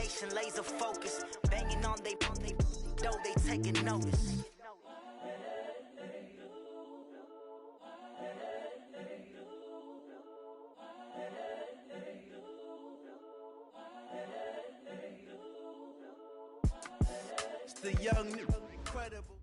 determination, laser focus. Banging on they though they taking notice. It's the young, incredible.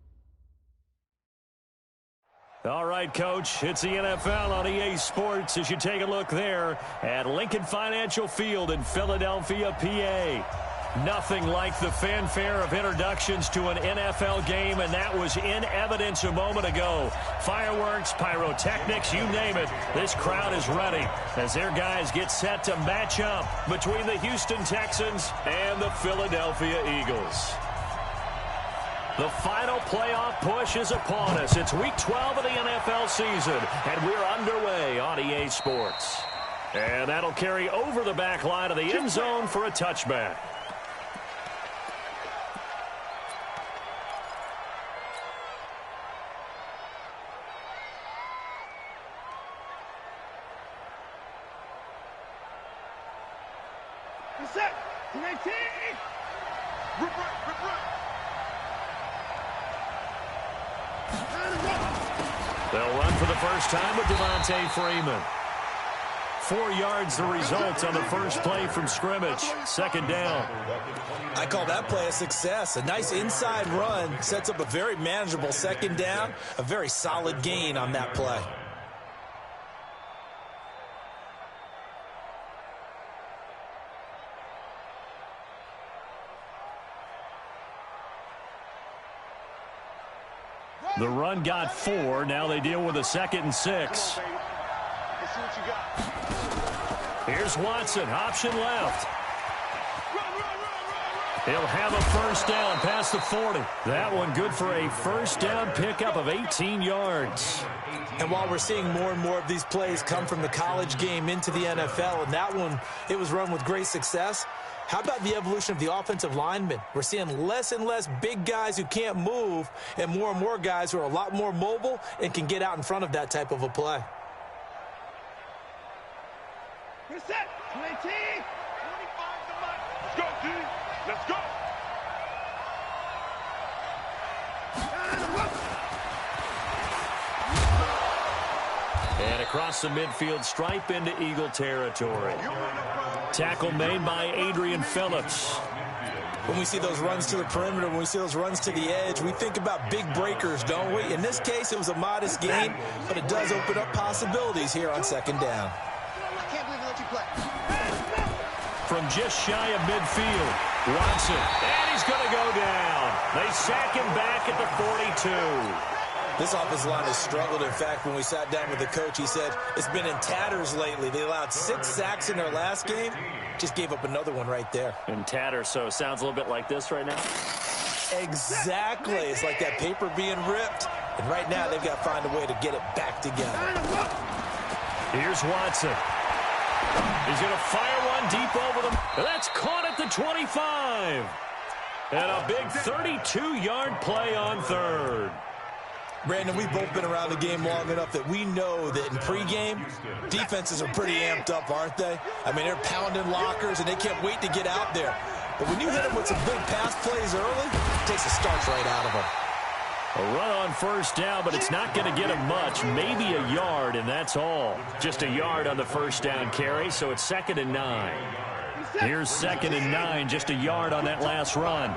All right, Coach, it's the NFL on EA Sports as you take a look there at Lincoln Financial Field in Philadelphia, PA. Nothing like the fanfare of introductions to an NFL game, and that was in evidence a moment ago. Fireworks, pyrotechnics, you name it. This crowd is ready as their guys get set to match up between the Houston Texans and the Philadelphia Eagles. The final playoff push is upon us. It's Week 12 of the NFL season, and we're underway on EA Sports. And that'll carry over the back line of the end zone for a touchback. Set. 19. They'll run for the first time with Devontae Freeman. 4 yards the result on the first play from scrimmage. Second down. I call that play a success. A nice inside run sets up a very manageable second down. A very solid gain on that play. The run got 4. Now they deal with a 2nd and 6. Here's Watson. Option left. He'll have a first down past the 40. That one good for a first down pickup of 18 yards. And while we're seeing more and more of these plays come from the college game into the NFL, and that one, it was run with great success. How about the evolution of the offensive linemen? We're seeing less and less big guys who can't move and more guys who are a lot more mobile and can get out in front of that type of a play. We're set. 20. 25 to mark. Let's go, D. Let's go. And across the midfield stripe into Eagle territory. Tackle made by Adrian Phillips. When we see those runs to the perimeter, when we see those runs to the edge, we think about big breakers, don't we? In this case, it was a modest gain, but it does open up possibilities here on second down. I can't believe I let you play. From just shy of midfield, Watson. And he's going to go down. They sack him back at the 42. This offensive line has struggled. In fact, when we sat down with the coach, he said it's been in tatters lately. They allowed 6 sacks in their last game. Just gave up another one right there. In tatters, so it sounds a little bit like this right now. Exactly. It's like that paper being ripped. And right now, they've got to find a way to get it back together. Here's Watson. He's going to fire one deep over them. That's caught at the 25. And a big 32-yard play on third. Brandon, we've both been around the game long enough that we know that in pregame, defenses are pretty amped up, aren't they? I mean, they're pounding lockers, and they can't wait to get out there. But when you hit them with some big pass plays early, it takes the starch right out of them. A run on first down, but it's not going to get him much. Maybe a yard, and that's all. Just a yard on the first down carry, so it's 2nd and 9. Here's 2nd and 9, just a yard on that last run.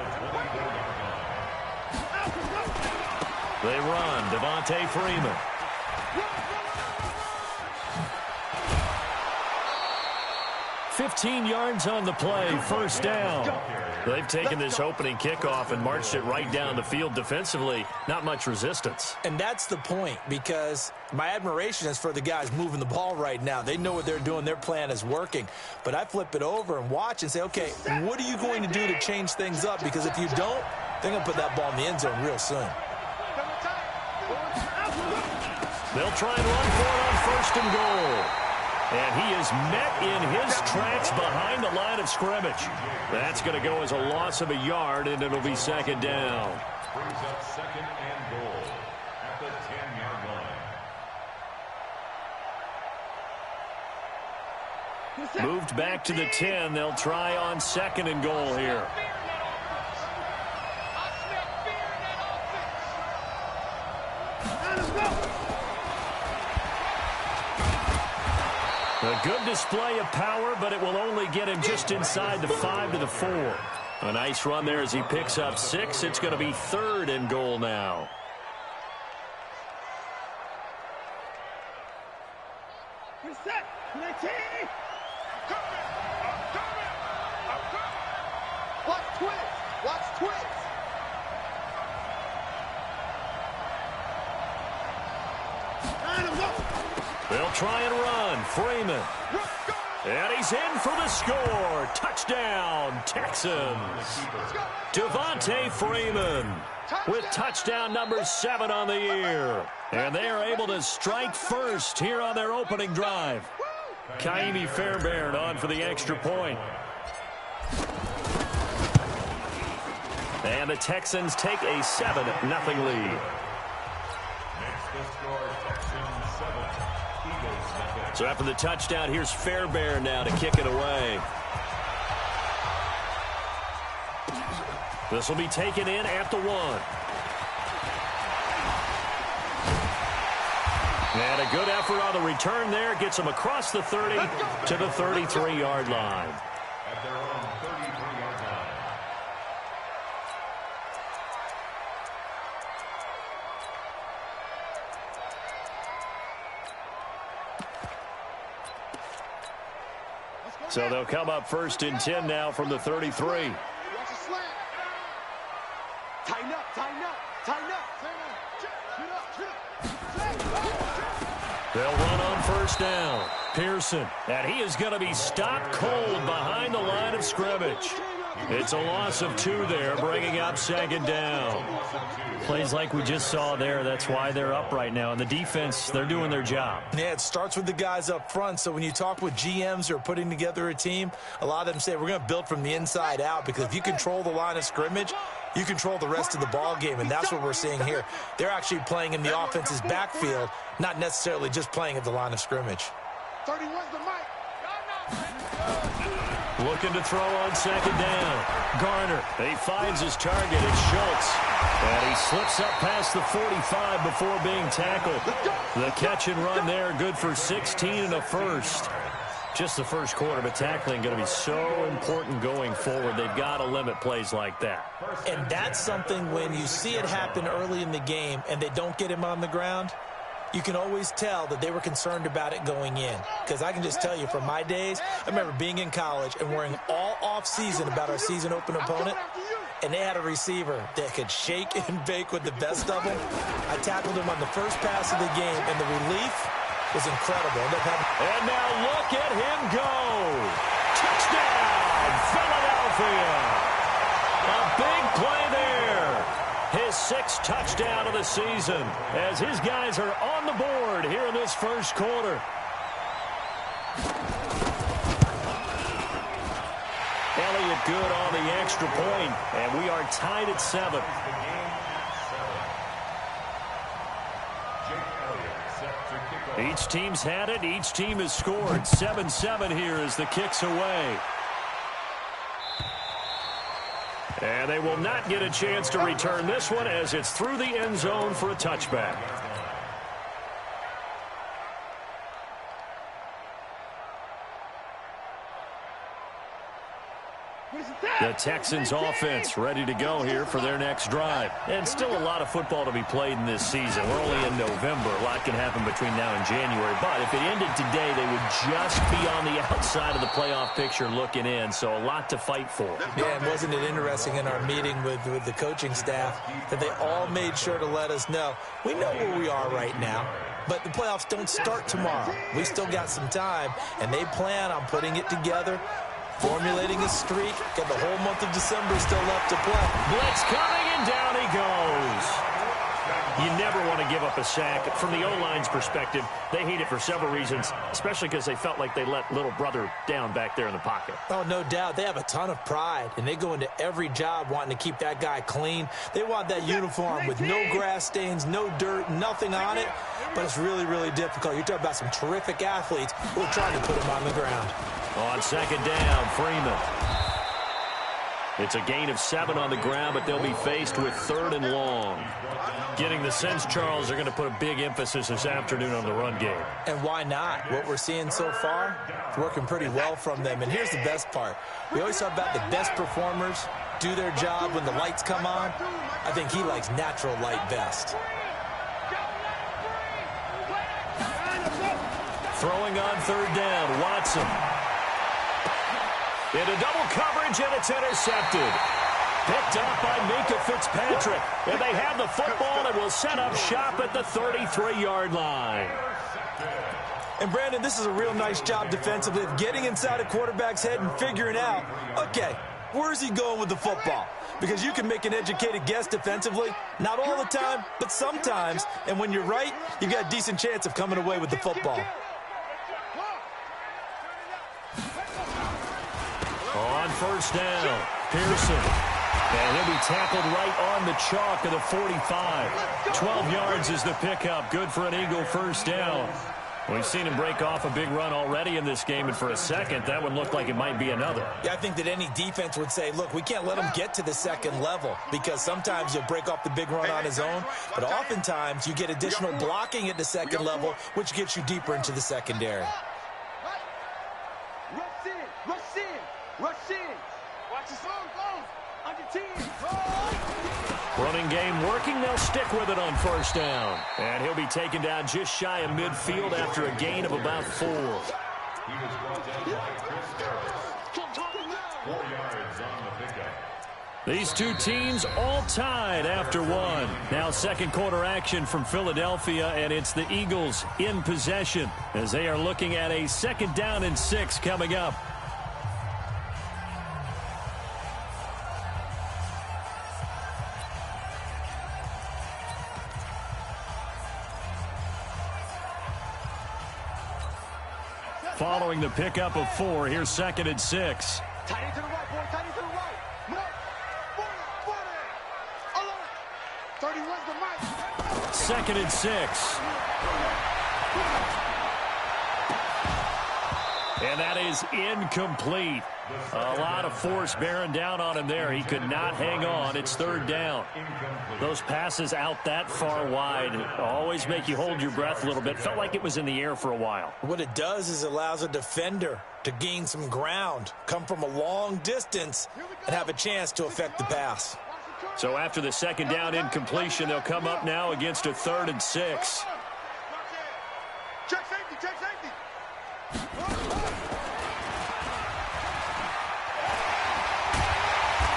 They run. Devontae Freeman. "15 yards on the play, first down." They've taken this opening kickoff and marched it right down the field defensively. Not much resistance. And that's the point, because my admiration is for the guys moving the ball right now. They know what they're doing. Their plan is working. But I flip it over and watch and say, okay, what are you going to do to change things up? Because if you don't, they're going to put that ball in the end zone real soon. They'll try and run for it on 1st and goal. And he is met in his tracks behind the line of scrimmage. That's going to go as a loss of a yard, and it'll be 2nd down. Brings up 2nd and goal at the 10-yard line. Moved back to the 10. They'll try on 2nd and goal here. A good display of power, but it will only get him just inside the 5 to the 4. A nice run there as he picks up 6. It's going to be 3rd and goal now. Reset. 19. Watch twins. Watch twins. They'll try and run. Freeman. And he's in for the score. Touchdown, Texans. Devontae Freeman with touchdown number 7 on the year. And they are able to strike first here on their opening drive. Kaimi Fairbairn on for the extra point. And the Texans take a 7-0 lead. So after the touchdown, here's Fairbairn now to kick it away. This will be taken in at the 1. And a good effort on the return there. Gets them across the 30 to the 33-yard line. At their own 33-yard line. So they'll come up 1st and 10 now from the 33. Watch a slant. Tighten up, tighten up, tighten up. They'll run on 1st down. Pearson, and he is going to be stopped cold behind the line of scrimmage. It's a loss of 2 there, bringing up 2nd down. Plays like we just saw there. That's why they're up right now. And the defense, they're doing their job. Yeah, it starts with the guys up front. So when you talk with GMs who are putting together a team, a lot of them say we're going to build from the inside out, because if you control the line of scrimmage, you control the rest of the ball game, and that's what we're seeing here. They're actually playing in the offense's backfield, not necessarily just playing at the line of scrimmage. 31's the mic. Looking to throw on 2nd down. Garner, he finds his target. It's Schultz. And he slips up past the 45 before being tackled. The catch and run there, good for 16 and a first. Just the first quarter, but tackling going to be so important going forward. They've got to limit plays like that. And that's something when you see it happen early in the game and they don't get him on the ground, you can always tell that they were concerned about it going in. Because I can just tell you from my days, I remember being in college and worrying all off-season about our season open opponent, and they had a receiver that could shake and bake with the best of them. I tackled him on the first pass of the game, and the relief was incredible. And now look at him go. Touchdown, Philadelphia. A big play there. His 6th touchdown of the season as his guys are on the board here in this first quarter. Elliott good on the extra point, and we are tied at 7. Each team's had it. Each team has scored. 7-7 here as the kick's away. And they will not get a chance to return this one as it's through the end zone for a touchback. The Texans offense ready to go here for their next drive. And still a lot of football to be played in this season. We're only in November. A lot can happen between now and January. But if it ended today, they would just be on the outside of the playoff picture looking in. So a lot to fight for. Yeah, and wasn't it interesting in our meeting with the coaching staff that they all made sure to let us know, we know where we are right now, but the playoffs don't start tomorrow. We still got some time, and they plan on putting it together, formulating a streak, got the whole month of December still left to play. Blitz coming, and down he goes. You never want to give up a sack. From the O-line's perspective, they hate it for several reasons, especially because they felt like they let little brother down back there in the pocket. Oh, no doubt. They have a ton of pride, and they go into every job wanting to keep that guy clean. They want that uniform with no grass stains, no dirt, nothing on it, but it's really, really difficult. You're talking about some terrific athletes who are trying to put him on the ground. On second down, Freeman. It's a gain of 7 on the ground, but they'll be faced with 3rd and long. Getting the sense, Charles, they're going to put a big emphasis this afternoon on the run game. And why not? What we're seeing so far, it's working pretty well from them. And here's the best part. We always talk about the best performers do their job when the lights come on. I think he likes natural light best. Throwing on 3rd down, Watson. Into double coverage, and it's intercepted. Picked up by Minka Fitzpatrick. And they have the football and will set up shop at the 33-yard line. And, Brandon, this is a real nice job defensively of getting inside a quarterback's head and figuring out, okay, where's he going with the football? Because you can make an educated guess defensively, not all the time, but sometimes. And when you're right, you've got a decent chance of coming away with the football. On 1st down, Pearson. And he'll be tackled right on the chalk of the 45. 12 yards is the pickup. Good for an Eagle 1st down. We've seen him break off a big run already in this game, and for a second, that one looked like it might be another. Yeah, I think that any defense would say, look, we can't let him get to the 2nd level, because sometimes you'll break off the big run on his own, but oftentimes you get additional blocking at the 2nd level, which gets you deeper into the secondary. Rush in. Watch his phone, under 10. Running game working. They'll stick with it on 1st down. And he'll be taken down just shy of midfield after a gain of about 4. He was brought down by Chris Harris. 4 yards on the pickup. These two teams all tied after 1. Now 2nd quarter action from Philadelphia, and it's the Eagles in possession as they are looking at a 2nd down and 6 coming up. Following the pickup of 4, here's 2nd and 6. Tight end to the right, boy. Tight end to the right. Mark. 40. 31's the mic. 2nd and 6. And that is incomplete. A lot of force bearing down on him there. He could not hang on. It's 3rd down. Those passes out that far wide always make you hold your breath a little bit. Felt like it was in the air for a while. What it does is it allows a defender to gain some ground, come from a long distance, and have a chance to affect the pass. So after the 2nd down incompletion, they'll come up now against a 3rd and 6. Check safety, check safety.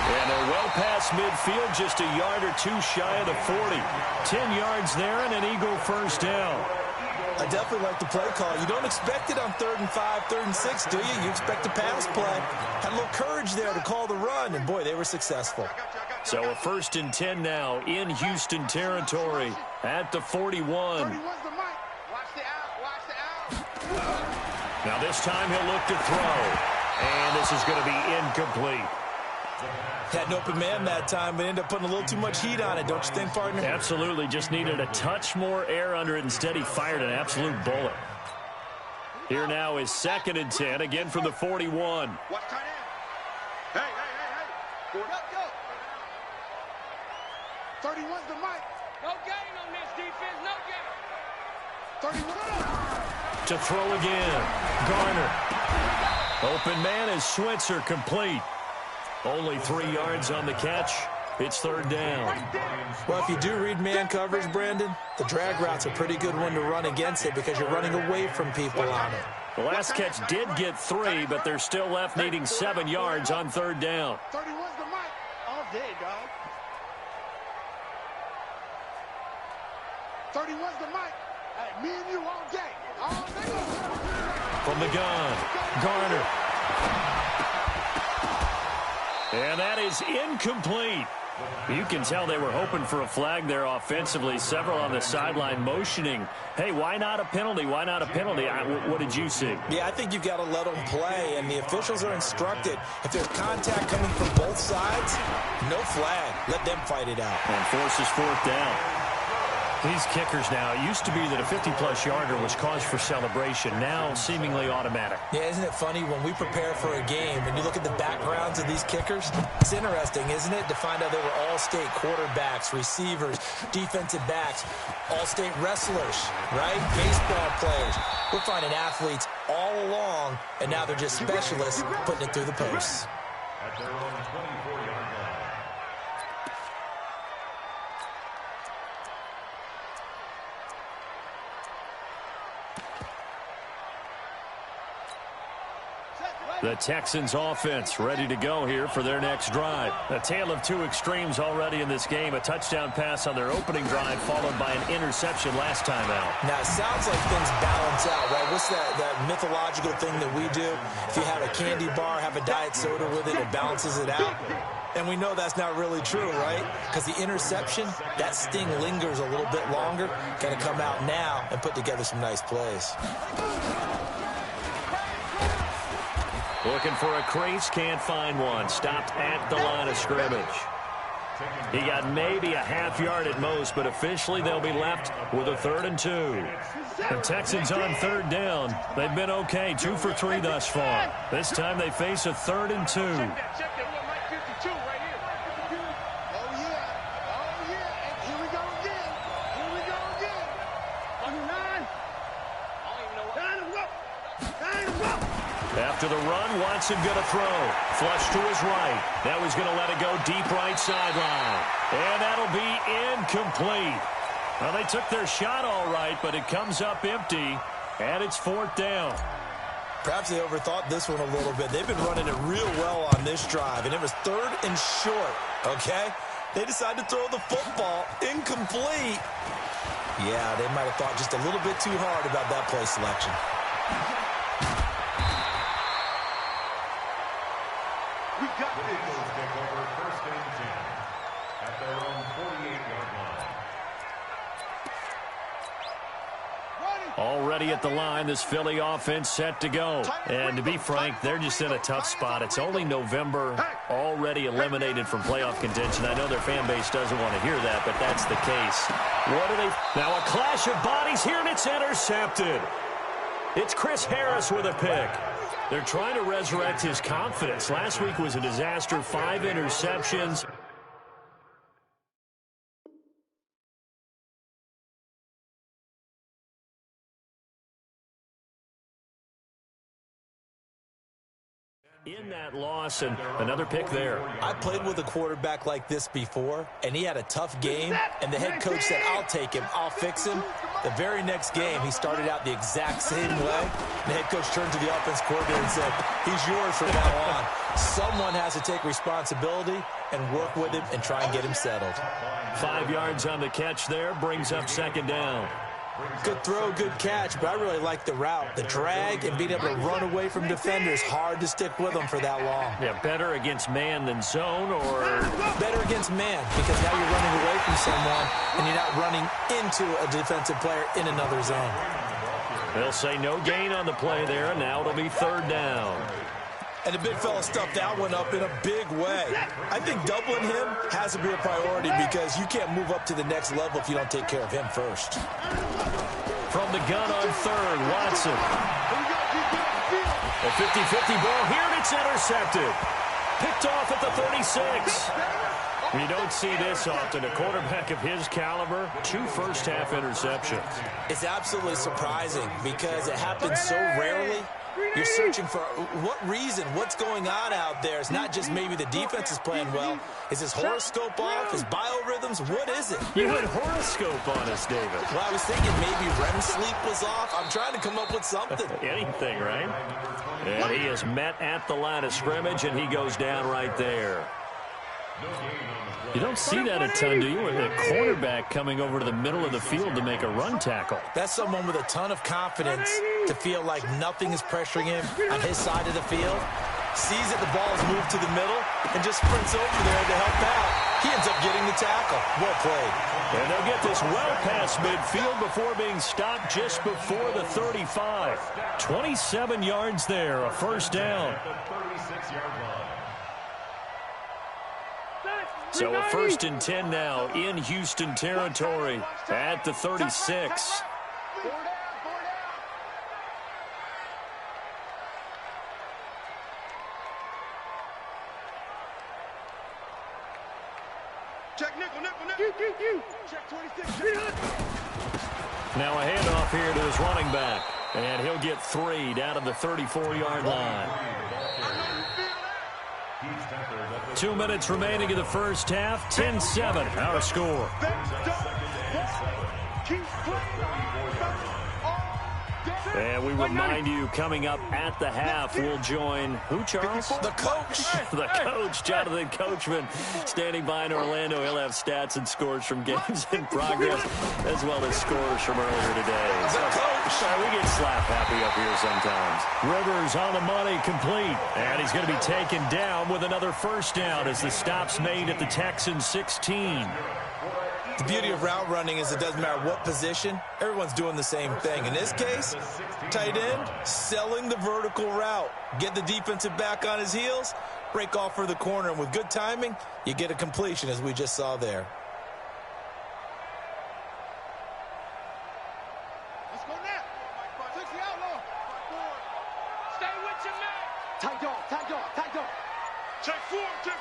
And they're well past midfield, just a yard or 2 shy of the 40. 10 yards there and an Eagle 1st down. I definitely like the play call. You don't expect it on 3rd and 5, 3rd and 6, do you? You expect a pass play. Had a little courage there to call the run, and boy, they were successful. So a 1st and 10 now in Houston territory at the 41. 31's the mic. Watch the out. Now this time he'll look to throw. And this is going to be incomplete. Had an open man that time, but ended up putting a little too much heat on it, don't you think, partner? Absolutely. Just needed a touch more air under it. Instead, he fired an absolute bullet. Here now is 2nd and 10, again from the 41. Watch tight end. Hey. Go. 31's the mic. No gain on this defense, no gain. 31. To throw again. Garner. Open man is Switzer, complete. Only 3 yards on the catch. It's 3rd down. Well, if you do read man coverage, Brandon, the drag route's a pretty good one to run against it because you're running away from people on it. The last catch did get 3, but they're still left needing 7 yards on 3rd down. 31's the mic. All day, dog. 31's the mic. Hey, me and you all day. All day. From the gun, Garner. And that is incomplete. You can tell they were hoping for a flag there offensively. Several on the sideline motioning, hey, why not a penalty? Why not a penalty? What did you see? Yeah, I think you've got to let them play, and the officials are instructed. If there's contact coming from both sides, no flag. Let them fight it out. And forces 4th down. These kickers now, it used to be that a 50-plus yarder was cause for celebration. Now, seemingly automatic. Yeah, isn't it funny when we prepare for a game and you look at the backgrounds of these kickers? It's interesting, isn't it, to find out they were all-state quarterbacks, receivers, defensive backs, all-state wrestlers, right? Baseball players. We're finding athletes all along, and now they're just specialists putting it through the posts. At their own 24-yard line. The Texans offense ready to go here for their next drive. A tale of two extremes already in this game. A touchdown pass on their opening drive followed by an interception last time out. Now, it sounds like things balance out, right? What's that mythological thing that we do? If you have a candy bar, have a diet soda with it, it balances it out. And we know that's not really true, right? Because the interception, that sting lingers a little bit longer. Got to come out now and put together some nice plays. Looking for a crease, can't find one. Stopped at the line of scrimmage. He got maybe a half yard at most, but officially they'll be left with a 3rd and 2. The Texans on 3rd down. They've been okay, 2 for 3 thus far. This time they face a 3rd and 2. After the run, Watson going to throw. Flush to his right. That was going to let it go deep right sideline. And that'll be incomplete. Well, they took their shot all right, but it comes up empty, and it's 4th down. Perhaps they overthought this one a little bit. They've been running it real well on this drive, and it was 3rd and short, okay? They decided to throw the football. Incomplete. Yeah, they might have thought just a little bit too hard about that play selection. We got The Eagles take over 1st and 10 at their own 48-yard line. Already at the line, this Philly offense set to go. And to be frank, they're just in a tough spot. It's only November, already eliminated from playoff contention. I know their fan base doesn't want to hear that, but that's the case. What are they? Now a clash of bodies here, and it's intercepted. It's Chris Harris with a pick. They're trying to resurrect his confidence. Last week was a disaster, 5 interceptions. In that loss, and another pick there. I played with a quarterback like this before, and he had a tough game, and the head coach said, I'll take him, I'll fix him. The very next game, he started out the exact same way. The head coach turned to the offense coordinator and said, he's yours from now on. Someone has to take responsibility and work with him and try and get him settled. 5 yards on the catch there, brings up 2nd down. Good throw, good catch, but I really like the route. The drag and being able to run away from defenders, hard to stick with them for that long. Yeah, better against man than zone, or better against man, because now you're running away from someone and you're not running into a defensive player in another zone. They'll say no gain on the play there, and now it'll be 3rd down. And the big fella stuffed that one up in a big way. I think doubling him has to be a priority because you can't move up to the next level if you don't take care of him first. From the gun on 3rd, Watson. A 50-50 ball here, and it's intercepted. Picked off at the 36. You don't see this often. A quarterback of his caliber, 2 first-half interceptions. It's absolutely surprising because it happens so rarely. You're searching for what reason, what's going on out there. It's not just maybe the defense is playing well. Is his horoscope off? His biorhythms? What is it? You had horoscope on us, David. Well, I was thinking maybe REM sleep was off. I'm trying to come up with something. Anything, right? And he is met at the line of scrimmage, and he goes down right there. You don't see that a ton, do you? With a cornerback coming over to the middle of the field to make a run tackle. That's someone with a ton of confidence to feel like nothing is pressuring him on his side of the field. Sees that the ball is moved to the middle and just sprints over there to help out. He ends up getting the tackle. Well played. And they'll get this well past midfield before being stopped just before the 35. 27 yards there, a 1st down. So a 1st and 10 now in Houston territory at the 36. Check nickel. Check 26. Now a handoff here to his running back. And he'll get 3 down to the 34-yard line. 2 minutes remaining in the first half. 10-7, our score. And we remind you, coming up at the half, we'll join who, Charles? The coach. The coach, Jonathan Coachman, standing by in Orlando. He'll have stats and scores from games in progress, as well as scores from earlier today. The coach. We get slap happy up here sometimes. Rivers on the money, complete. And he's going to be taken down with another first down as the stop's made at the Texans 16. The beauty of route running is it doesn't matter what position, everyone's doing the same thing. In this case, tight end, selling the vertical route. Get the defensive back on his heels, break off for the corner, and with good timing, you get a completion, as we just saw there. Let's go now. Six the outlaw. Stay with your man. Tight dog. Check four. Dog.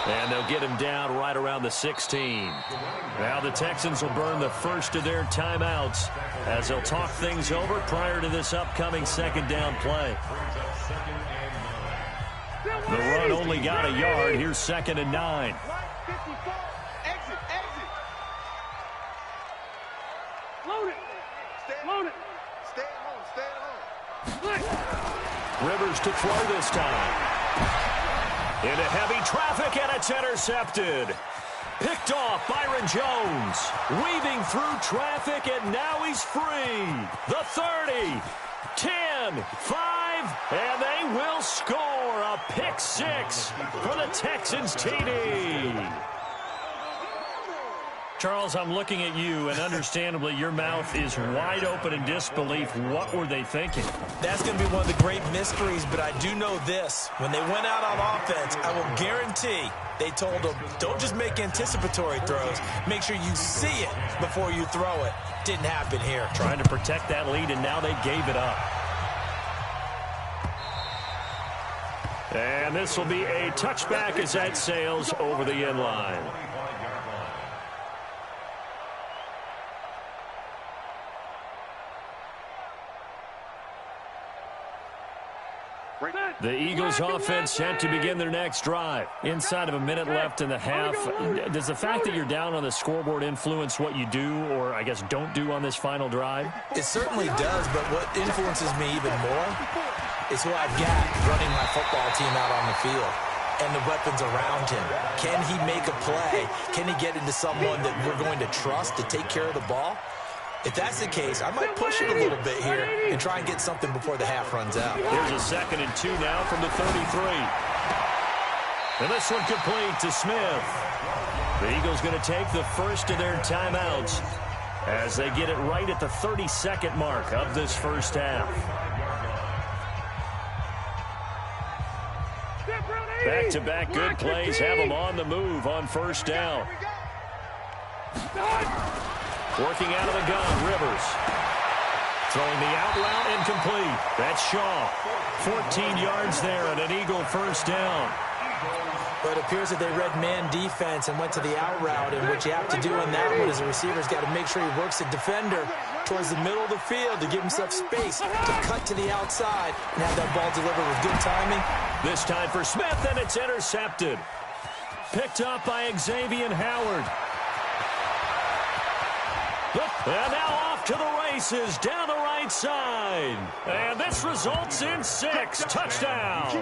And they'll get him down right around the 16. Now the Texans will burn the first of their timeouts as they'll talk things over prior to this upcoming second down play. The run only got a yard. Here's 2nd and 9. Exit. Load it. Stay at home. Rivers to throw this time. Into heavy traffic, and it's intercepted. Picked off Byron Jones. Weaving through traffic, and now he's free. The 30, 10, 5, and they will score a pick 6 for the Texans TD. Charles, I'm looking at you, and understandably, your mouth is wide open in disbelief. What were they thinking? That's going to be one of the great mysteries, but I do know this. When they went out on offense, I will guarantee they told them, don't just make anticipatory throws. Make sure you see it before you throw it. Didn't happen here. Trying to protect that lead, and now they gave it up. And this will be a touchback as that sails over the end line. The Eagles offense set to begin their next drive. Inside of a minute left in the half. Does the fact that you're down on the scoreboard influence what you do, or I guess don't do on this final drive? It certainly does, but what influences me even more is who I've got running my football team out on the field and the weapons around him. Can he make a play? Can he get into someone that we're going to trust to take care of the ball? If that's the case, I might push it a little bit here and try and get something before the half runs out. Here's a 2nd and 2 now from the 33. And this one complete to Smith. The Eagles going to take the first of their timeouts as they get it right at the 32nd mark of this first half. Back-to-back good plays have them on the move on first down. Working out of the gun, Rivers. Throwing the out route incomplete. That's Shaw. 14 yards there and an Eagle first down. But it appears that they read man defense and went to the out route, and what you have to do in that one is the receiver's got to make sure he works the defender towards the middle of the field to give himself space to cut to the outside and have that ball delivered with good timing. This time for Smith, and it's intercepted. Picked up by Xavier Howard. And now off to the races down the right side. And this results in 6 touchdowns.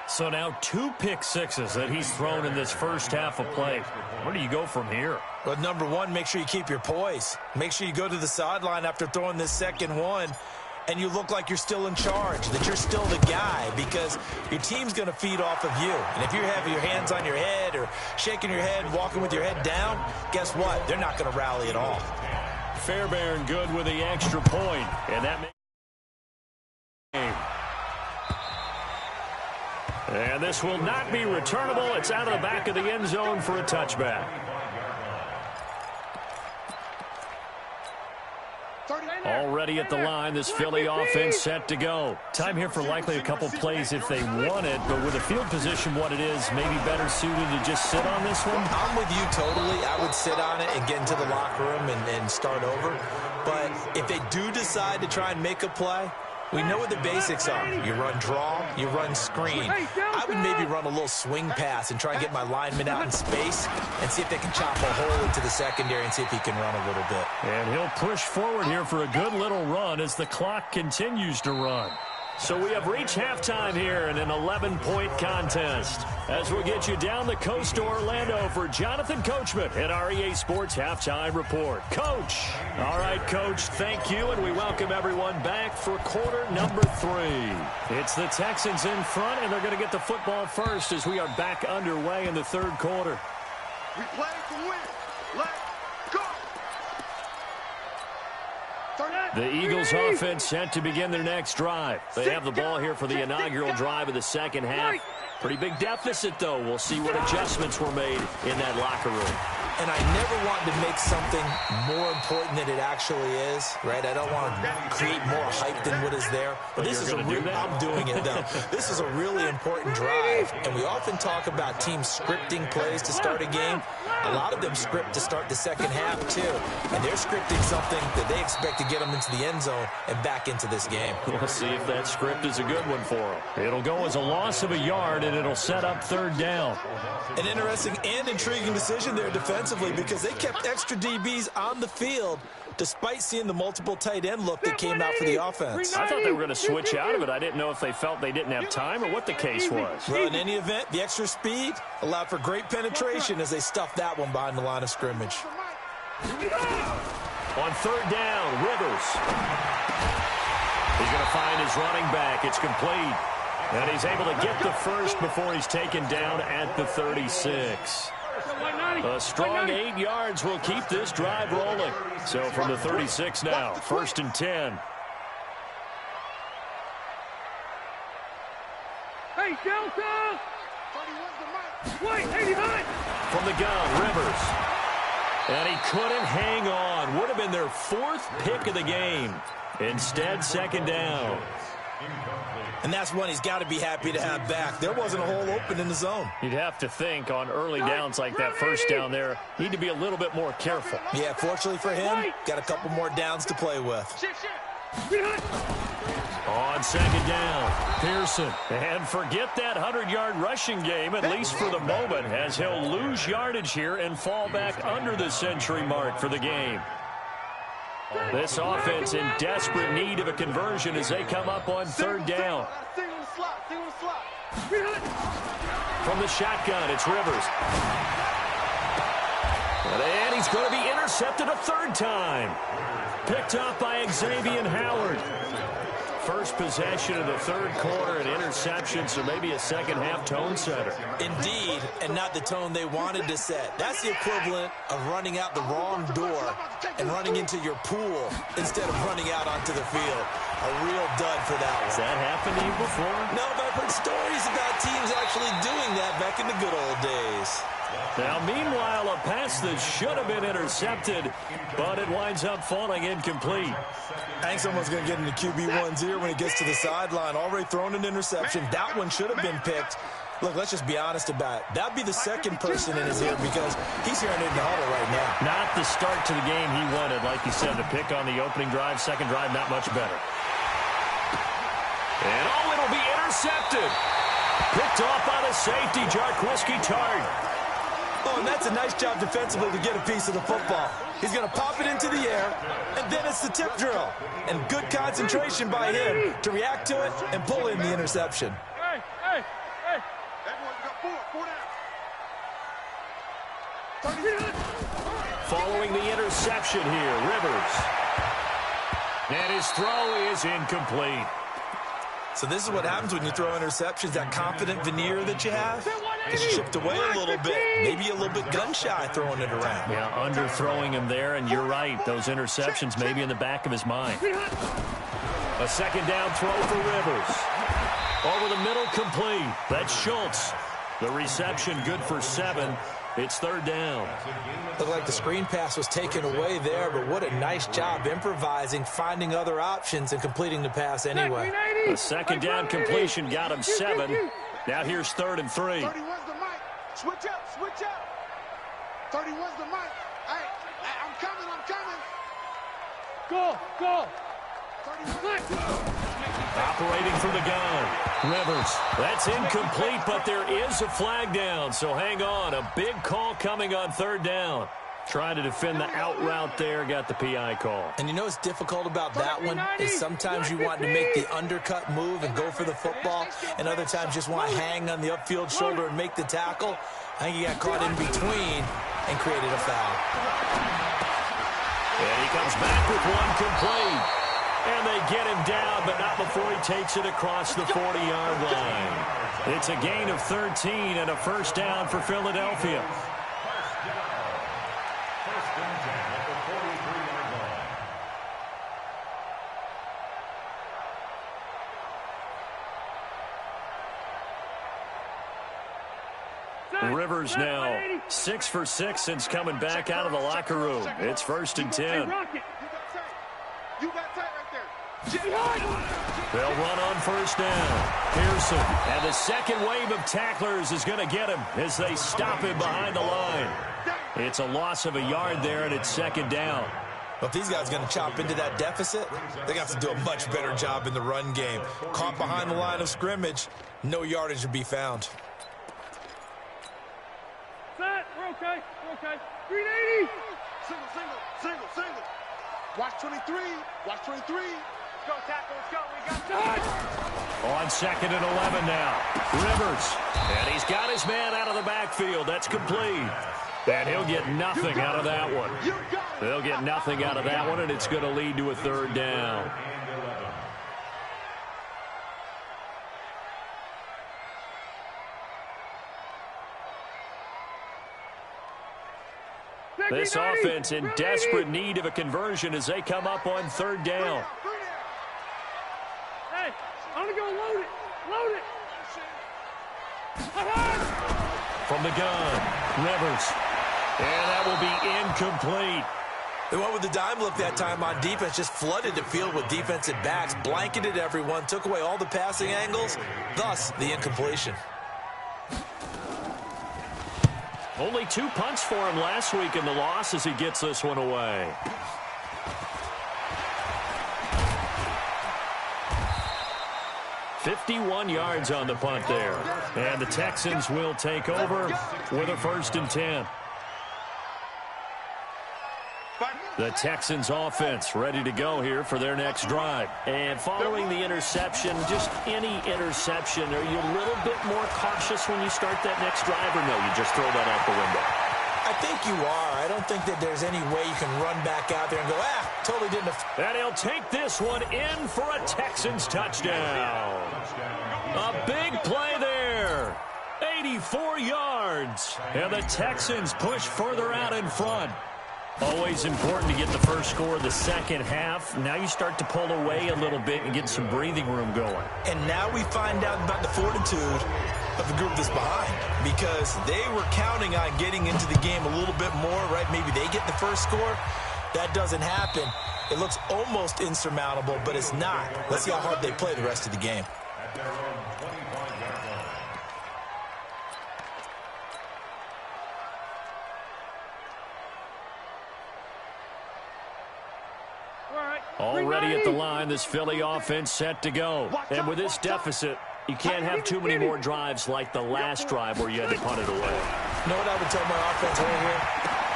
So now 2 pick sixes that he's thrown in this first half of play. Where do you go from here? Well, number one, make sure you keep your poise. Make sure you go to the sideline after throwing this second one, and you look like you're still in charge, that you're still the guy, because your team's going to feed off of you. And if you have your hands on your head or shaking your head, walking with your head down, guess what? They're not going to rally at all. Fairbairn good with the extra point, and that makes game. And this will not be returnable. It's out of the back of the end zone for a touchback. Already at the line, this Philly offense set to go. Time here for likely a couple plays if they want it, but with the field position what it is, maybe better suited to just sit on this one? I'm with you totally. I would sit on it and get into the locker room and start over. But if they do decide to try and make a play, we know what the basics are. You run draw, you run screen. I would maybe run a little swing pass and try and get my lineman out in space and see if they can chop a hole into the secondary and see if he can run a little bit. And he'll push forward here for a good little run as the clock continues to run. So we have reached halftime here in an 11-point contest. As we'll get you down the coast to Orlando for Jonathan Coachman at our EA Sports Halftime Report. Coach. All right, Coach, thank you, and we welcome everyone back for quarter number 3. It's the Texans in front, and they're going to get the football first as we are back underway in the third quarter. We play to win. Let's go. The Eagles offense set to begin their next drive. They have the ball here for the inaugural drive of the second half. Pretty big deficit, though. We'll see what adjustments were made in that locker room. And I never want to make something more important than it actually is, right? I don't want to create more hype than what is there. But this is I'm doing it, though. This is a really important drive. And we often talk about teams scripting plays to start a game. A lot of them script to start the second half, too. And they're scripting something that they expect to get them into the end zone and back into this game. We'll see if that script is a good one for them. It'll go as a loss of a yard, and it'll set up third down. An interesting and intriguing decision there defensively because they kept extra DBs on the field despite seeing the multiple tight end look that came out for the offense. I thought they were going to switch out of it. I didn't know if they felt they didn't have time or what the case was. Well, in any event, the extra speed allowed for great penetration as they stuffed that one behind the line of scrimmage. On third down, Rivers. He's going to find his running back. It's complete. And he's able to get the first before he's taken down at the 36. A strong 8 yards will keep this drive rolling. So from the 36 now, 1st and 10. Hey, Delta! Wait, 89! From the gun, Rivers. And he couldn't hang on. Would have been their 4th pick of the game. Instead, 2nd down. And that's one he's got to be happy to have back. There wasn't a hole open in the zone. You'd have to think on early downs like that first down there, need to be a little bit more careful. Yeah, fortunately for him, got a couple more downs to play with. On 2nd down, Pearson. And forget that 100-yard rushing game, at least for the moment, as he'll lose yardage here and fall back under the century mark for the game. This offense in desperate need of a conversion as they come up on 3rd down. From the shotgun, it's Rivers. And he's going to be intercepted a 3rd time. Picked up by Xavier Howard. First possession of the 3rd quarter, an interception, so maybe a second-half tone setter. Indeed, and not the tone they wanted to set. That's the equivalent of running out the wrong door and running into your pool instead of running out onto the field. A real dud for that one. Has that happened to you before? No, but I've heard stories about teams actually doing that back in the good old days. Now, meanwhile, a pass that should have been intercepted, but it winds up falling incomplete. I think someone's going to get into QB1's ear when he gets to the sideline. Already thrown an interception. That one should have been picked. Look, let's just be honest about it. That would be the second person in his ear because he's hearing it in the huddle right now. Not the start to the game he wanted. Like you said, the pick on the opening drive, second drive, not much better. And, oh, it'll be intercepted. Picked off by the safety, Jarquiski Tart. Oh, and that's a nice job defensively to get a piece of the football. He's going to pop it into the air, and then it's the tip drill. And good concentration by him to react to it and pull in the interception. Hey! Following the interception here, Rivers. And his throw is incomplete. So this is what happens when you throw interceptions, that confident veneer that you have. It's chipped away a little bit. Maybe a little bit gun-shy throwing it around. Yeah, underthrowing him there, and you're right. Those interceptions maybe in the back of his mind. A second down throw for Rivers. Over the middle, complete. That's Schultz. The reception good for 7. It's third down. Looked like the screen pass was taken away there, but what a nice job improvising, finding other options, and completing the pass anyway. A second down completion got him 7. Now here's 3rd and 3. 31's the mic. Switch up, switch up. 31's the mic. Hey, I'm coming. Go. 31. Operating from the gun. Rivers. That's incomplete, but there is a flag down, so hang on. A big call coming on 3rd down. Trying to defend the out route there, got the PI call. And you know what's difficult about that one is sometimes you want to make the undercut move and go for the football, and other times just want to hang on the upfield shoulder and make the tackle. I think he got caught in between and created a foul. And he comes back with one complete. And they get him down, but not before he takes it across the 40-yard line. It's a gain of 13 and a first down for Philadelphia. Rivers now 6 for 6 since coming back out of the locker room. It's 1st and 10. You got tight right there. They'll run on first down. Pearson, and the second wave of tacklers is going to get him as they stop him behind the line. It's a loss of a yard there, and it's 2nd down. Well, if these guys are going to chop into that deficit, they got to do a much better job in the run game. Caught behind the line of scrimmage, no yardage to be found. Set. We're okay. 380. Single. Watch 23. Let's go, tackle. Let's go. We got Set. On 2nd and 11 now. Rivers. And he's got his man out of the backfield. That's complete. And he'll get nothing out of that one. They'll get nothing out of that one, and it's going to lead to a 3rd down. This offense in desperate need of a conversion as they come up on 3rd down. Hey, I'm going to go load it. From the gun, Rivers. And that will be incomplete. They went with the dime look that time on defense, just flooded the field with defensive backs, blanketed everyone, took away all the passing angles, thus the incompletion. Only 2 punts for him last week in the loss as he gets this one away. "51 yards on the punt there. And the Texans will take over with a 1st and 10. The Texans offense ready to go here for their next drive. And following the interception, just any interception, are you a little bit more cautious when you start that next drive, or no, you just throw that out the window? I think you are. I don't think that there's any way you can run back out there and go, totally didn't. And he'll take this one in for a Texans touchdown. A big play there. 84 yards. And the Texans push further out in front. Always important to get the first score of the second half. Now you start to pull away a little bit and get some breathing room going. And now we find out about the fortitude of the group that's behind, because they were counting on getting into the game a little bit more, right? Maybe they get the first score. That doesn't happen. It looks almost insurmountable, but it's not. Let's see how hard they play the rest of the game. Already at the line, this Philly offense set to go. And with this deficit, you can't have too many more drives like the last drive where you had to punt it away. You know what I would tell my offense right here?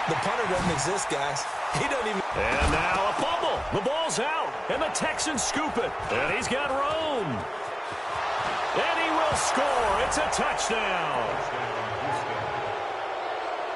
The punter doesn't exist, guys. He don't even... And now a fumble. The ball's out, and the Texans scoop it. And he's got room. And he will score. It's a touchdown.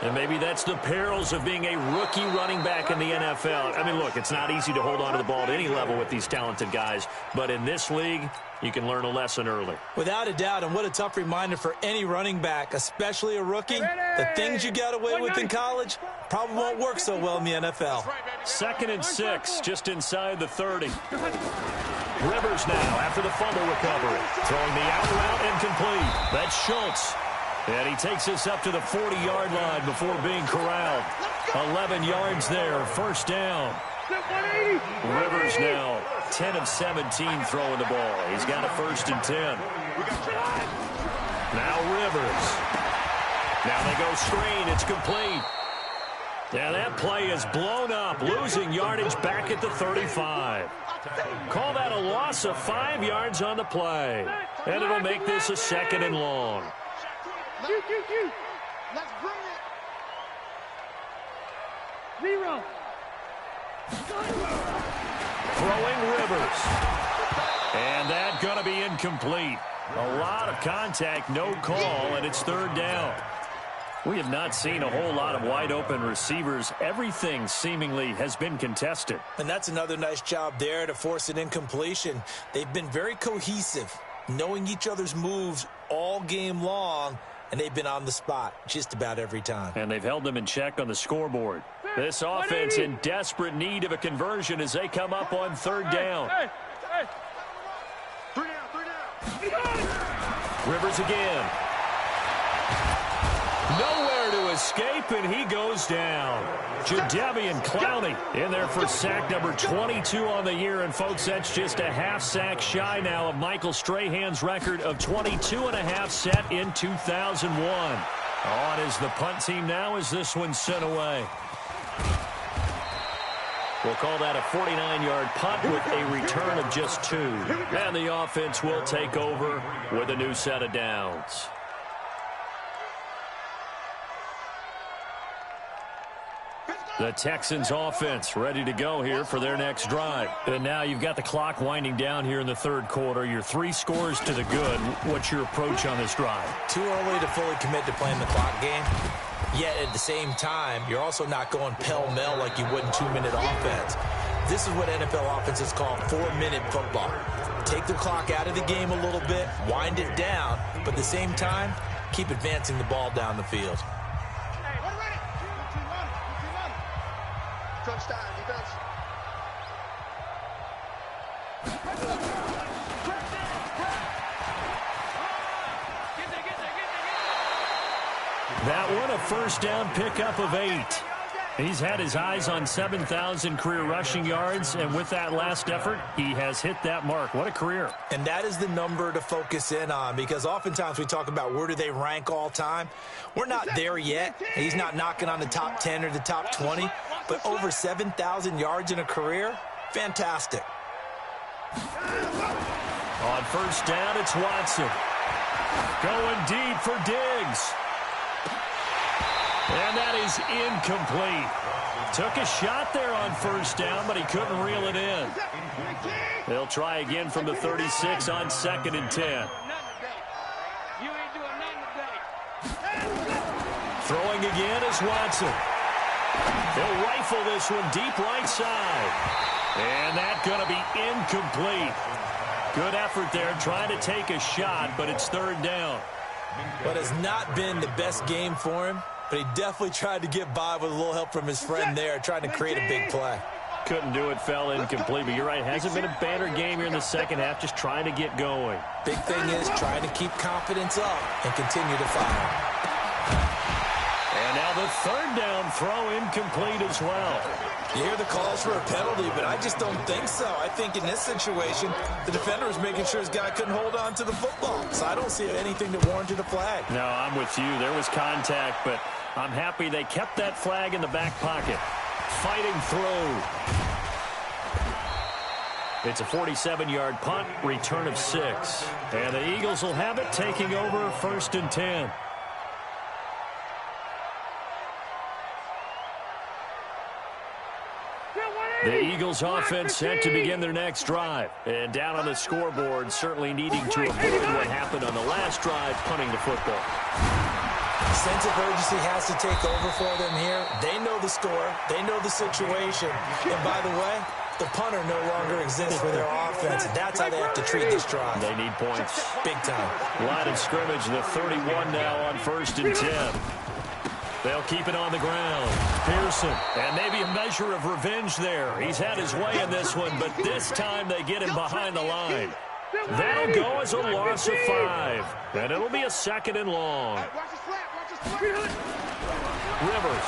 And maybe that's the perils of being a rookie running back in the NFL. I mean, look, it's not easy to hold on to the ball at any level with these talented guys. But in this league, you can learn a lesson early. Without a doubt, and what a tough reminder for any running back, especially a rookie. The things you got away with in college probably won't work so well in the NFL. 2nd and 6, just inside the 30. Rivers now after the fumble recovery. Throwing the out route incomplete. That's Schultz. And he takes us up to the 40-yard line before being corralled. 11 yards there, first down. Rivers now 10 of 17 throwing the ball. He's got a 1st and 10. Now Rivers. Now they go screen. It's complete. Now that play is blown up, losing yardage back at the 35. Call that a loss of 5 yards on the play. And it'll make this a 2nd and long. Let's bring it. 0. Throwing Rivers. And that going to be incomplete. A lot of contact, no call, and it's 3rd down. We have not seen a whole lot of wide-open receivers. Everything seemingly has been contested. And that's another nice job there to force an incompletion. They've been very cohesive, knowing each other's moves all game long, and they've been on the spot just about every time. And they've held them in check on the scoreboard. This offense in desperate need of a conversion as they come up on 3rd down. 3 down. Rivers again. Nowhere to escape, and he goes down. Jadeveon Clowney in there for sack number 22 on the year. And, folks, that's just a half sack shy now of Michael Strahan's record of 22.5 set in 2001. On is the punt team now as this one's sent away. We'll call that a 49-yard punt with a return of just 2. And the offense will take over with a new set of downs. The Texans offense ready to go here for their next drive. And now you've got the clock winding down here in the 3rd quarter. You're 3 scores to the good. What's your approach on this drive? Too early to fully commit to playing the clock game. Yet at the same time, you're also not going pell-mell like you would in 2-minute offense. This is what NFL offenses call 4-minute football. Take the clock out of the game a little bit, wind it down, but at the same time, keep advancing the ball down the field. Touchdown, defense. That one a first down pickup of 8. He's had his eyes on 7,000 career rushing yards, and with that last effort, he has hit that mark. What a career. And that is the number to focus in on, because oftentimes we talk about where do they rank all time. We're not there yet. He's not knocking on the top 10 or the top 20, but over 7,000 yards in a career, fantastic. On first down, it's Watson. Going deep for Diggs. And that is incomplete. Took a shot there on first down, but he couldn't reel it in. They'll try again from the 36 on 2nd and 10. Throwing again is Watson. He'll rifle this one deep right side. And that's going to be incomplete. Good effort there, trying to take a shot, but it's 3rd down. But it's not been the best game for him. But he definitely tried to get by with a little help from his friend there, trying to create a big play. Couldn't do it, fell incomplete. But you're right, hasn't been a banner game here in the second half, just trying to get going. Big thing is trying to keep confidence up and continue to fire. And now the 3rd down throw incomplete as well. You hear the calls for a penalty, but I just don't think so. I think in this situation, the defender was making sure his guy couldn't hold on to the football. So I don't see anything that warranted a flag. No, I'm with you. There was contact, but I'm happy they kept that flag in the back pocket. Fighting through. It's a 47-yard punt, return of 6. And the Eagles will have it, taking over 1st and 10. The Eagles offense set to begin their next drive. And down on the scoreboard, certainly needing to avoid what happened on the last drive, punting the football. Sense of urgency has to take over for them here. They know the score. They know the situation. And by the way, the punter no longer exists for their offense. That's how they have to treat this drive. They need points. Big time. Line of scrimmage, the 31 now on 1st and 10. They'll keep it on the ground. Pearson, and maybe a measure of revenge there. He's had his way in this one, but this time they get him behind the line. That'll go as a loss of 5, and it'll be a 2nd and long. Rivers.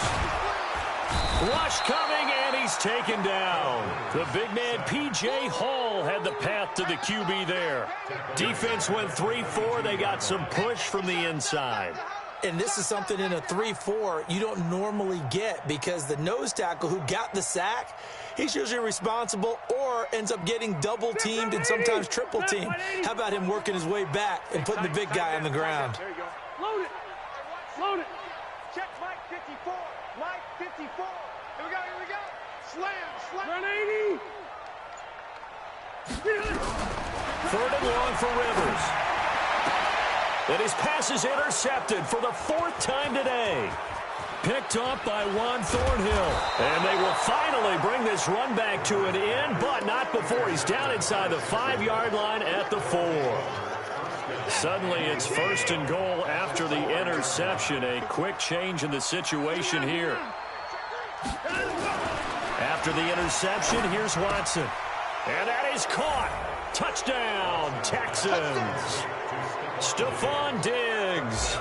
Rush coming, and he's taken down. The big man, P.J. Hall, had the path to the QB there. Defense went 3-4. They got some push from the inside. And this is something in a 3-4 you don't normally get because the nose tackle who got the sack, he's usually responsible or ends up getting double-teamed and sometimes triple-teamed. How about him working his way back and putting the big guy on the ground? There you go. Load it. Load it. Check Mike 54. Mike 54. Here we go. Here we go. Slam. Run 80. 3rd and long for Rivers. And his pass is intercepted for the 4th time today. Picked up by Juan Thornhill. And they will finally bring this run back to an end, but not before he's down inside the 5-yard line at the 4. Suddenly it's 1st and goal after the interception. A quick change in the situation here. After the interception, here's Watson. And that is caught. Touchdown, Texans. Stephon Diggs,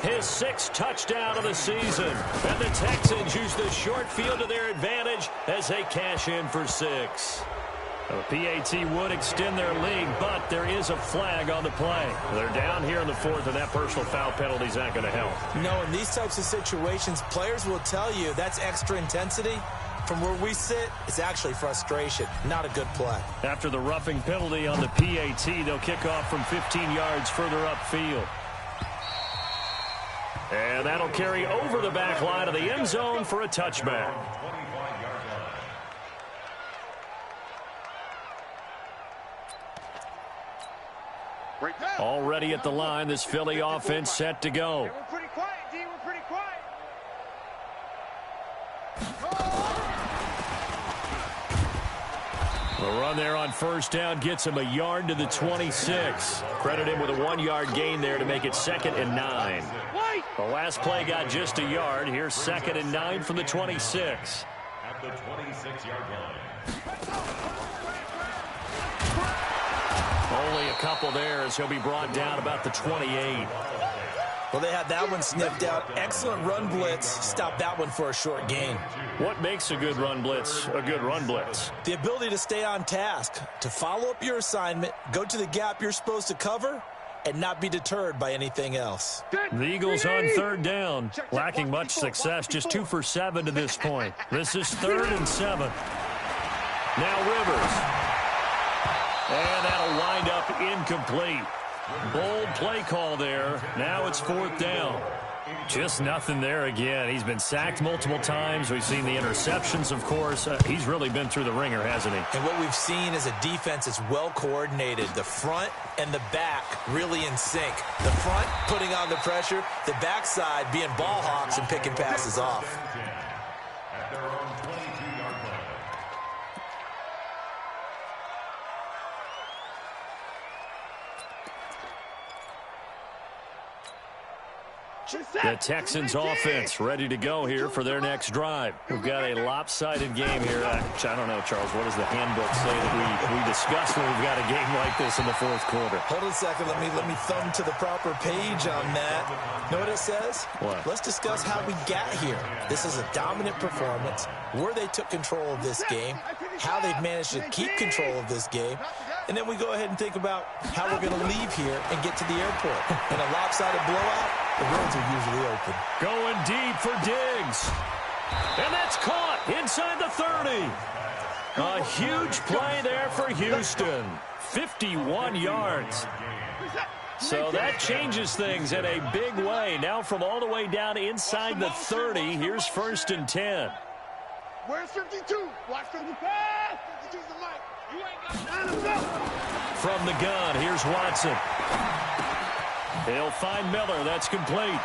his 6th touchdown of the season. And the Texans use the short field to their advantage as they cash in for 6. The PAT would extend their lead, but there is a flag on the play. They're down here in the 4th, and that personal foul penalty is not going to help. No, in these types of situations, players will tell you that's extra intensity. From where we sit, it's actually frustration. Not a good play. After the roughing penalty on the PAT, they'll kick off from 15 yards further upfield. And that'll carry over the back line of the end zone for a touchback. Already at the line, this Philly offense set to go. We're pretty quiet, D. We're pretty quiet. The run there on 1st down gets him a yard to the 26. Credit him with a 1-yard gain there to make it 2nd and 9. The last play got just a yard. Here's 2nd and 9 from the 26. At the 26-yard line. Only a couple there as he'll be brought down about the 28. Well, they had that one sniffed out. Excellent run blitz. Stopped that one for a short gain. What makes a good run blitz a good run blitz? The ability to stay on task, to follow up your assignment, go to the gap you're supposed to cover, and not be deterred by anything else. The Eagles on 3rd down, lacking much success, just 2 for 7 to this point. This is 3rd and 7. Now Rivers. And that'll wind up incomplete. Bold play call there. Now it's 4th down. Just nothing there again. He's been sacked multiple times. We've seen the interceptions, of course. He's really been through the ringer, hasn't he? And what we've seen is a defense that's well coordinated. The front and the back really in sync. The front putting on the pressure. The backside being ball hawks and picking passes off. At their own 22-yard line. The Texans offense ready to go here for their next drive. We've got a lopsided game here. I don't know, Charles, what does the handbook say that we discuss when we've got a game like this in the 4th quarter? Hold on a second. Let me thumb to the proper page on that. Know what it says? What? Let's discuss how we got here. This is a dominant performance, where they took control of this game, how they've managed to keep control of this game, and then we go ahead and think about how we're going to leave here and get to the airport. In a lopsided blowout, the roads are usually open. Going deep for Diggs. And that's caught inside the 30. A huge play there for Houston. 51 yards. So that changes things in a big way. Now from all the way down inside the 30, here's 1st and 10. Where's 52? Watch 55. 52's the mic. You ain't got From the gun, here's Watson. He'll find Miller. That's complete.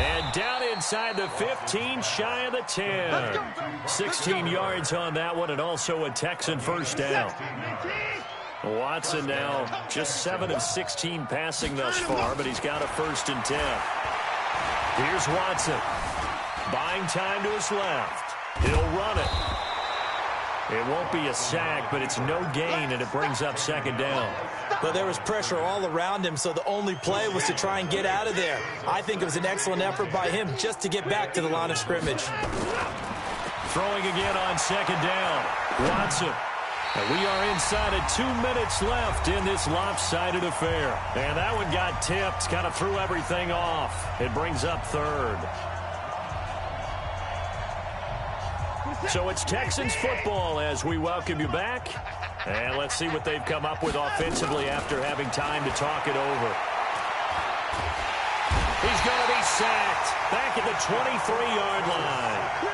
And down inside the 15, shy of the 10. 16 yards on that one, and also a Texan first down. Watson now just 7 of 16 passing thus far, but he's got a 1st and 10. Here's Watson. Buying time to his left. He'll run it. It won't be a sack, but it's no gain, and it brings up 2nd down. But there was pressure all around him, so the only play was to try and get out of there. I think it was an excellent effort by him just to get back to the line of scrimmage. Throwing again on 2nd down. Watson. And we are inside of 2 minutes left in this lopsided affair. And that one got tipped, kind of threw everything off. It brings up 3rd. So it's Texans football as we welcome you back. And let's see what they've come up with offensively after having time to talk it over. He's going to be sacked back at the 23-yard line.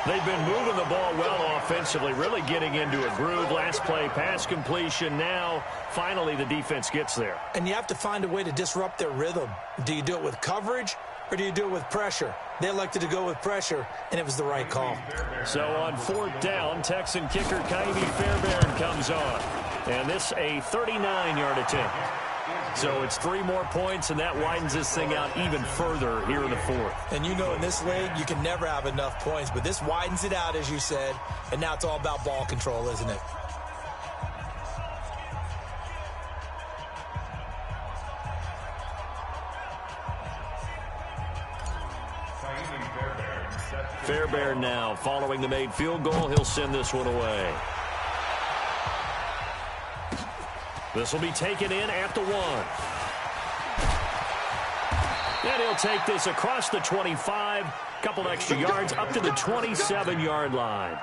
They've been moving the ball well offensively, really getting into a groove. Last play, pass completion. Now, finally, the defense gets there. And you have to find a way to disrupt their rhythm. Do you do it with coverage, or do you do it with pressure? They elected to go with pressure, and it was the right call. So on 4th down, Texan kicker Kaimi Fairbairn comes on. And this a 39-yard attempt. So it's 3 more points, and that widens this thing out even further here in the 4th. And you know in this league, you can never have enough points, but this widens it out, as you said, and now it's all about ball control, isn't it? Fairbairn now following the made field goal. He'll send this one away. This will be taken in at the 1. And he'll take this across the 25. Couple extra yards up to the 27-yard line.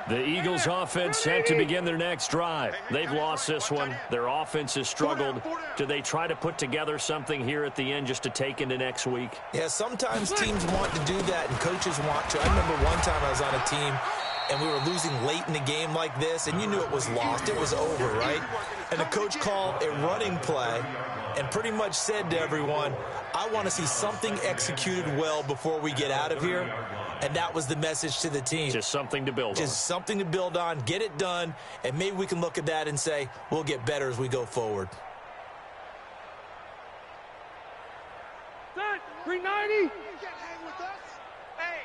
The Eagles offense set to begin their next drive. They've lost this one. Their offense has struggled. Do they try to put together something here at the end just to take into next week? Yeah, sometimes teams want to do that and coaches want to. I remember one time I was on a team and we were losing late in the game like this, and you knew it was lost. It was over, right? And the coach called a running play and pretty much said to everyone, I want to see something executed well before we get out of here. And that was the message to the team. Just something to build on. Just something to build on, get it done, and maybe we can look at that and say, we'll get better as we go forward. Set, 390. Hey,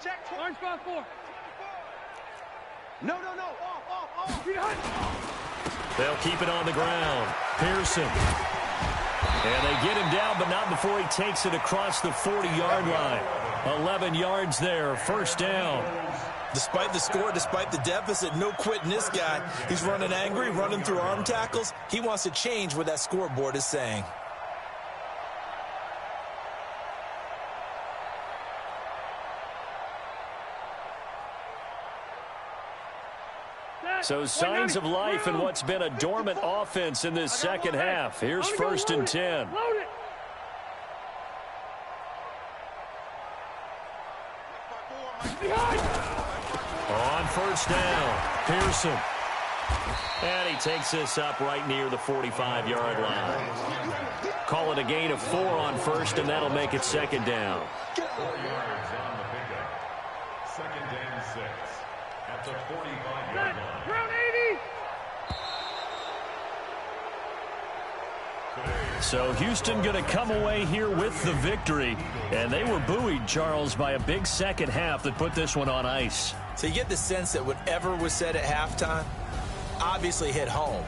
check. Orange spot 4. No. Off. They'll keep it on the ground. Pearson. And they get him down, but not before he takes it across the 40-yard line. 11 yards there, 1st down. Despite the score, despite the deficit, no quitting this guy. He's running angry, running through arm tackles. He wants to change what that scoreboard is saying. So signs of life in what's been a dormant offense in this second half. Here's 1st and 10. On 1st down, Pearson. And he takes this up right near the 45-yard line. Call it a gain of 4 on 1st, and that'll make it 2nd down. 4 yards on the pickup. 2nd and 6 at the 45-yard line. Round 80. So Houston going to come away here with the victory. And they were buoyed, Charles, by a big second half that put this one on ice. So you get the sense that whatever was said at halftime obviously hit home.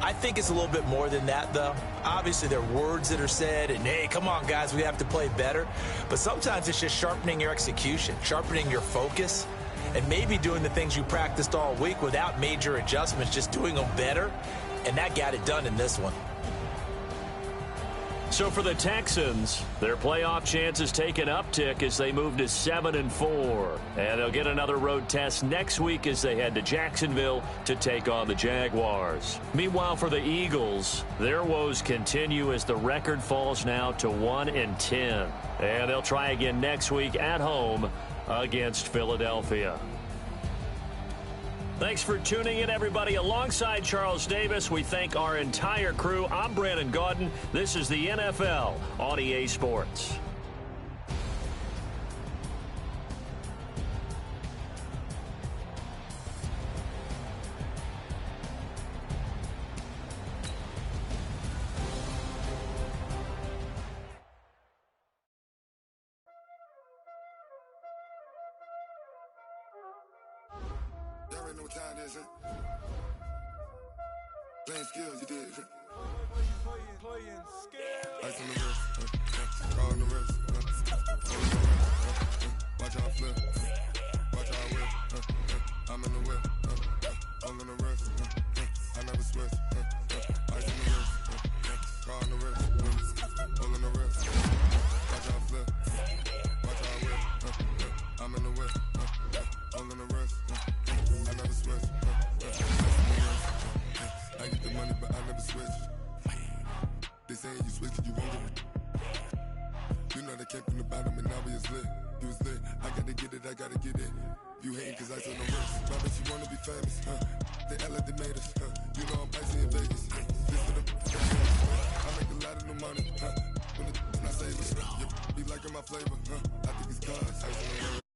I think it's a little bit more than that, though. Obviously, there are words that are said, and, hey, come on, guys, we have to play better. But sometimes it's just sharpening your execution, sharpening your focus, and maybe doing the things you practiced all week without major adjustments, just doing them better. And that got it done in this one. So for the Texans, their playoff chances take an uptick as they move to 7-4. And they'll get another road test next week as they head to Jacksonville to take on the Jaguars. Meanwhile, for the Eagles, their woes continue as the record falls now to 1-10. And they'll try again next week at home against Philadelphia. Thanks for tuning in, everybody. Alongside Charles Davis, we thank our entire crew. I'm Brandon Gaudin. This is the NFL on EA Sports. Y'all already know what time it is, huh? Playing skills, you did, huh? Playing skills. Ice on the wrist, car on the wrist, watch how I flip, watch how I whip, I'm in the whip, all on the wrist, I never switch, ice on the wrist, car on the wrist, all on the wrist, watch how I flip, watch how I whip, I'm in the whip, all on the wrist, I never switch, I get the money but I never switch. They say you switch it, you won't get it. You know they came from the bottom and now we is lit. You was lit, I gotta get it, I gotta get it. You hating cause I said no risk. My bitch, you wanna be famous, huh? They act like they made us, huh? You know I'm icy in Vegas. This for the I make a lot of new money, huh? When I say this, you be liking my flavor, huh? I think it's cause